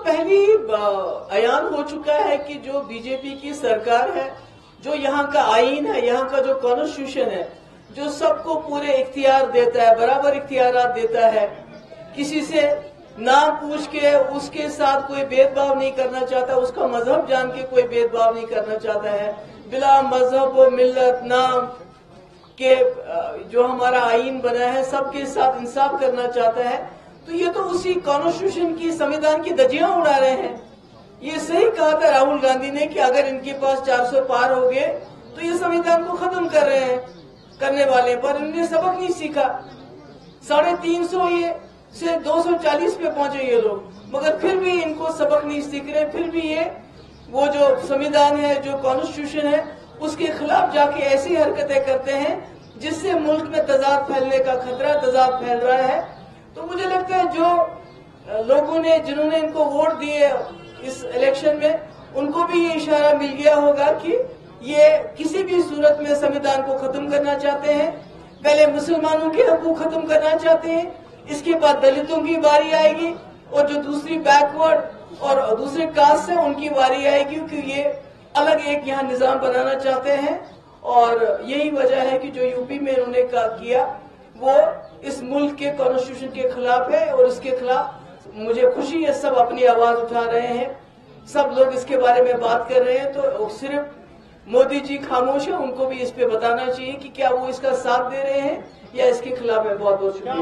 पहली अयान हो चुका है कि जो बीजेपी की सरकार है, जो यहाँ का आईन है, यहाँ का जो कॉन्स्टिट्यूशन है, जो सबको पूरे इख्तियार देता है, बराबर इख्तियारात देता है, किसी से नाम पूछ के उसके साथ कोई भेदभाव नहीं करना चाहता, उसका मजहब जान के कोई भेदभाव नहीं करना चाहता है, बिला मजहब व मिल्लत नाम के जो हमारा आईन बना है सबके साथ इंसाफ करना चाहता है। तो ये तो उसी कॉन्स्टिट्यूशन की, संविधान की धज्जियां उड़ा रहे हैं। ये सही कहा था राहुल गांधी ने कि अगर इनके पास 400 पार हो गए तो ये संविधान को खत्म कर रहे हैं, करने वाले, पर इन्होंने सबक नहीं सीखा। 350 ये से 240 पे पहुंचे ये लोग, मगर फिर भी इनको सबक नहीं सीख रहे, फिर भी ये वो जो संविधान है, जो कॉन्स्टिट्यूशन है, उसके खिलाफ जाके ऐसी हरकतें करते हैं जिससे मुल्क में तजाद फैलने का खतरा, तजाद फैल रहा है। तो मुझे लगता है जो लोगों ने, जिन्होंने इनको वोट दिए इस इलेक्शन में, उनको भी ये इशारा मिल गया होगा कि ये किसी भी सूरत में संविधान को खत्म करना चाहते हैं। पहले मुसलमानों के हकूक खत्म करना चाहते हैं, इसके बाद दलितों की बारी आएगी, और जो दूसरी बैकवर्ड और दूसरे कास्ट है उनकी बारी आएगी, क्योंकि ये अलग एक यहाँ निजाम बनाना चाहते हैं। और यही वजह है कि जो यूपी में इन्होंने किया वो इस मुल्क के कॉन्स्टिट्यूशन के खिलाफ है, और इसके खिलाफ मुझे खुशी है, सब अपनी आवाज उठा रहे हैं, सब लोग इसके बारे में बात कर रहे हैं। तो सिर्फ मोदी जी खामोश है, उनको भी इस पे बताना चाहिए कि क्या वो इसका साथ दे रहे हैं या इसके खिलाफ है। बहुत बहुत शुक्रिया।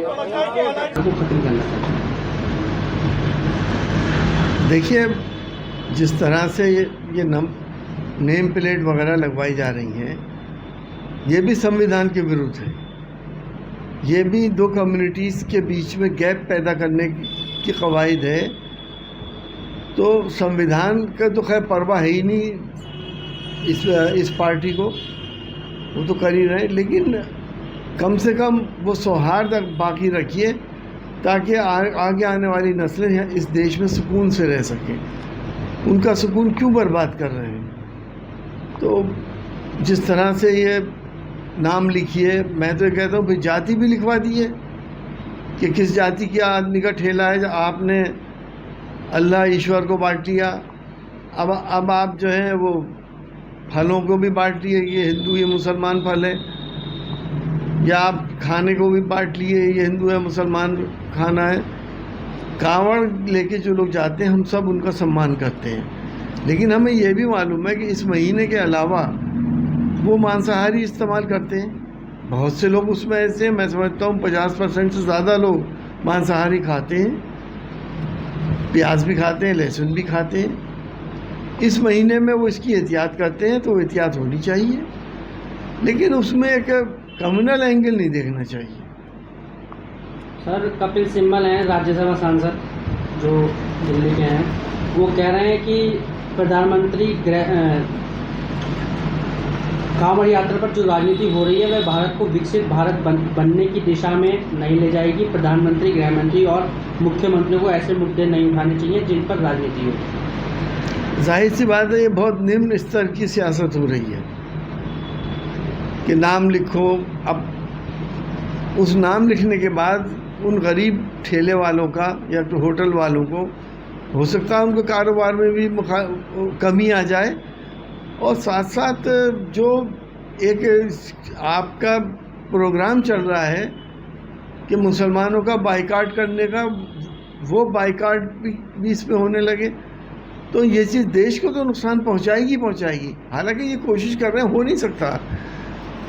देखिए, जिस तरह से ये नेम प्लेट वगैरह लगवाई जा रही हैं, ये भी संविधान के विरुद्ध है। ये भी दो कम्युनिटीज़ के बीच में गैप पैदा करने की कवायद है। तो संविधान का तो खैर परवाह है ही नहीं इस पार्टी को, वो तो कर ही रहे, लेकिन कम से कम वो सौहार्द बाकी रखिए ताकि आगे आने वाली नस्लें इस देश में सुकून से रह सकें। उनका सुकून क्यों बर्बाद कर रहे हैं? तो जिस तरह से ये नाम लिखिए, मैं तो कहता हूँ भाई जाति भी लिखवा दिए कि किस जाति के आदमी का ठेला है। आपने अल्लाह ईश्वर को बांट लिया, अब आप जो है वो फलों को भी बांट लिए, ये हिंदू ये मुसलमान फल है, या आप खाने को भी बांट लिए, ये हिंदू है मुसलमान खाना है। कांवड़ लेके जो लोग जाते हैं हम सब उनका सम्मान करते हैं, लेकिन हमें यह भी मालूम है कि इस महीने के अलावा वो मांसाहारी इस्तेमाल करते हैं। बहुत से लोग उसमें ऐसे हैं, मैं समझता हूँ 50% से ज़्यादा लोग मांसाहारी खाते हैं, प्याज भी खाते हैं, लहसुन भी खाते हैं। इस महीने में वो इसकी एहतियात करते हैं, तो एहतियात होनी चाहिए, लेकिन उसमें एक कम्युनल एंगल नहीं देखना चाहिए। सर, कपिल सिब्बल हैं राज्यसभा सांसद जो दिल्ली के हैं, वो कह रहे हैं कि प्रधानमंत्री कांवड़ यात्रा पर जो राजनीति हो रही है वह भारत को विकसित भारत बनने की दिशा में नहीं ले जाएगी। प्रधानमंत्री, गृहमंत्री और मुख्यमंत्रियों को ऐसे मुद्दे नहीं उठाने चाहिए जिन पर राजनीति हो। जाहिर सी बात है, ये बहुत निम्न स्तर की सियासत हो रही है कि नाम लिखो। अब उस नाम लिखने के बाद उन गरीब ठेले वालों का या तो होटल वालों को हो सकता है उनके कारोबार में भी कमी आ जाए, और साथ साथ जो एक आपका प्रोग्राम चल रहा है कि मुसलमानों का बाइकाट करने का, वो बाइकाट भी इसमें होने लगे, तो ये चीज़ देश को तो नुकसान पहुंचाएगी। हालांकि ये कोशिश कर रहे हैं, हो नहीं सकता।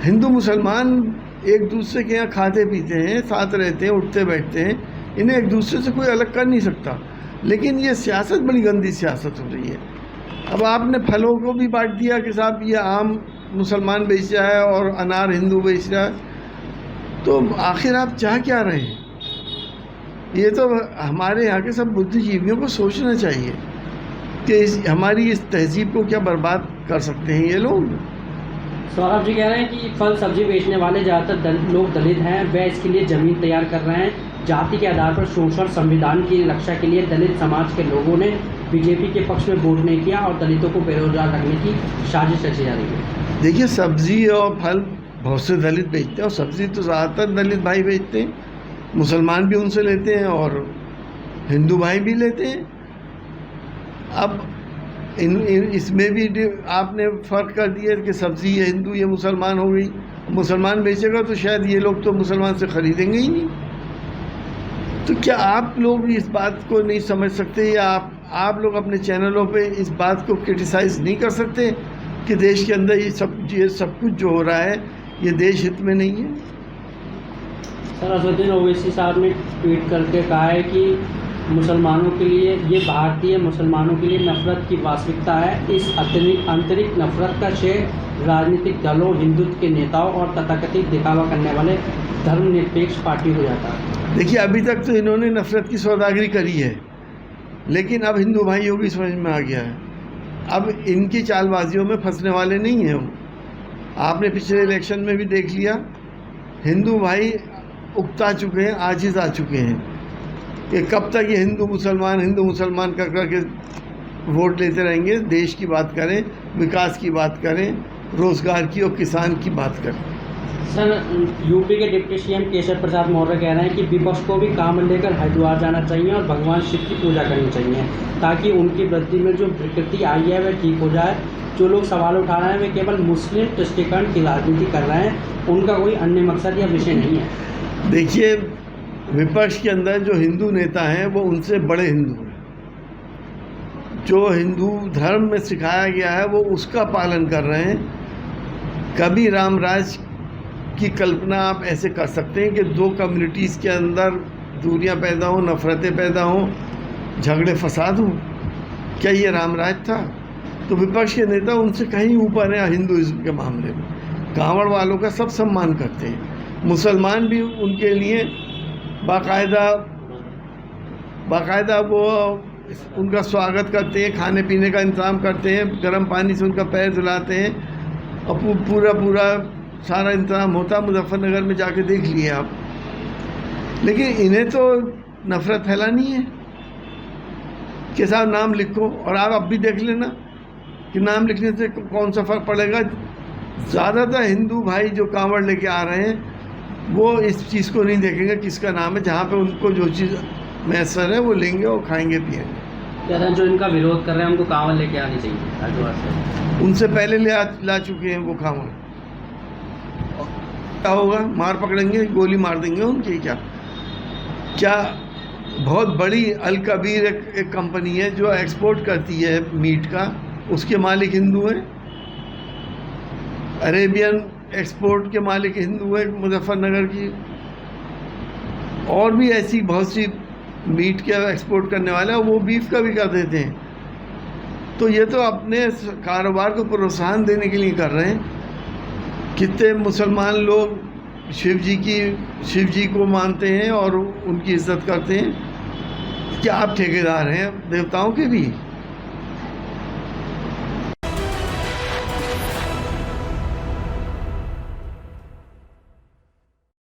हिंदू मुसलमान एक दूसरे के यहाँ खाते पीते हैं, साथ रहते हैं, उठते बैठते हैं, इन्हें एक दूसरे से कोई अलग कर नहीं सकता। लेकिन ये सियासत बड़ी गंदी सियासत हो रही है। अब आपने फलों को भी बांट दिया कि साहब ये आम मुसलमान बेच रहा है और अनार हिंदू बेच रहा है, तो आखिर आप चाह क्या रहे हैं? ये तो हमारे यहाँ के सब बुद्धिजीवियों को सोचना चाहिए कि हमारी इस तहजीब को क्या बर्बाद कर सकते हैं ये लोग। सौरभ जी कह रहे हैं कि फल सब्जी बेचने वाले ज़्यादातर लोग दलित हैं, वह इसके लिए ज़मीन तैयार कर रहे हैं। जाति के आधार पर शोषण, संविधान की रक्षा के लिए दलित समाज के लोगों ने बीजेपी के पक्ष में वोट नहीं किया और दलितों को बेरोजगार रखने की साजिश रची जा रही है। देखिए, सब्जी और फल बहुत से दलित बेचते हैं, और सब्जी तो ज़्यादातर दलित भाई बेचते हैं, मुसलमान भी उनसे लेते हैं और हिंदू भाई भी लेते हैं। अब इसमें भी आपने फ़र्क कर दिया कि सब्ज़ी ये हिंदू ये मुसलमान हो गई। मुसलमान बेचेगा तो शायद ये लोग तो मुसलमान से ख़रीदेंगे ही नहीं। तो क्या आप लोग इस बात को नहीं समझ सकते, या आप लोग अपने चैनलों पे इस बात को क्रिटिसाइज़ नहीं कर सकते कि देश के अंदर ये सब कुछ जो हो रहा है ये देश हित में नहीं है? सर, असदुद्दीन ओवैसी साहब ने ट्वीट करके कहा है कि मुसलमानों के लिए ये भारतीय मुसलमानों के लिए नफरत की वास्तविकता है। इस आंतरिक नफरत का श्रेय राजनीतिक दलों, हिंदुत्व के नेताओं और तथाकथित दिखावा करने वाले धर्मनिरपेक्ष पार्टी हो जाता है। देखिए, अभी तक तो इन्होंने नफरत की सौदागरी करी है, लेकिन अब हिंदू भाइयों की समझ में आ गया है। अब इनकी चालबाजियों में फंसने वाले नहीं हैं। आपने पिछले इलेक्शन में भी देख लिया, हिंदू भाई उकता चुके हैं, आजिज़ आ चुके हैं कि कब तक ये हिंदू मुसलमान कर करके वोट लेते रहेंगे। देश की बात करें, विकास की बात करें, रोज़गार की और किसान की बात करें। सर, यूपी के डिप्टी सीएम केशव प्रसाद मौर्य कह रहे हैं कि विपक्ष को भी कांवड़ लेकर हरिद्वार जाना चाहिए और भगवान शिव की पूजा करनी चाहिए ताकि उनकी वृद्धि में जो विकृति आई है वह ठीक हो जाए। जो लोग सवाल उठा रहे हैं वे केवल मुस्लिम तुष्टीकरण की राजनीति कर रहे हैं, उनका कोई अन्य मकसद या विषय नहीं है। देखिए, विपक्ष के अंदर जो हिंदू नेता हैं वो उनसे बड़े हिंदू हैं। जो हिंदू धर्म में सिखाया गया है वो उसका पालन कर रहे हैं। कभी राम राज की कल्पना आप ऐसे कर सकते हैं कि दो कम्युनिटीज़ के अंदर दूरियां पैदा हों, नफ़रतें पैदा हों, झगड़े फसाद हों? क्या ये राम राज था? तो विपक्ष के नेता उनसे कहीं ऊपर हैं हिंदुइज्म के मामले में। कांवड़ वालों का सब सम्मान करते हैं। मुसलमान भी उनके लिए बाकायदा वो उनका स्वागत करते हैं, खाने पीने का इंतज़ाम करते हैं, गर्म पानी से उनका पैर धुलाते हैं और पूरा सारा इंतज़ाम होता। मुजफ्फरनगर में जाके देख लिए आप। लेकिन इन्हें तो नफ़रत फैलानी है कि साहब नाम लिखो, और आप अब भी देख लेना कि नाम लिखने से कौन सा फ़र्क पड़ेगा। ज़्यादातर हिंदू भाई जो कांवड़ लेके आ रहे हैं वो इस चीज़ को नहीं देखेंगे किसका नाम है। जहाँ पे उनको जो चीज़ मैसर है वो लेंगे और खाएंगे पिएंगे। क्या जो इनका विरोध कर रहे हैं उनको कांवड़ लेके आनी चाहिए हरिद्वार से? उनसे पहले ला चुके हैं वो कांवड़। क्या होगा? मार पकड़ेंगे, गोली मार देंगे उनकी। क्या बहुत बड़ी अल कबीर एक कंपनी है जो एक्सपोर्ट करती है मीट का, उसके मालिक हिंदू हैं। अरेबियन एक्सपोर्ट के मालिक हिंदू हैं मुजफ्फरनगर की। और भी ऐसी बहुत सी मीट के एक्सपोर्ट करने वाले हैं, वो बीफ का भी कर देते हैं। तो ये तो अपने कारोबार को प्रोत्साहन देने के लिए कर रहे हैं। कितने मुसलमान लोग शिव जी को मानते हैं और उनकी इज्जत करते हैं। क्या आप ठेकेदार हैं देवताओं के भी?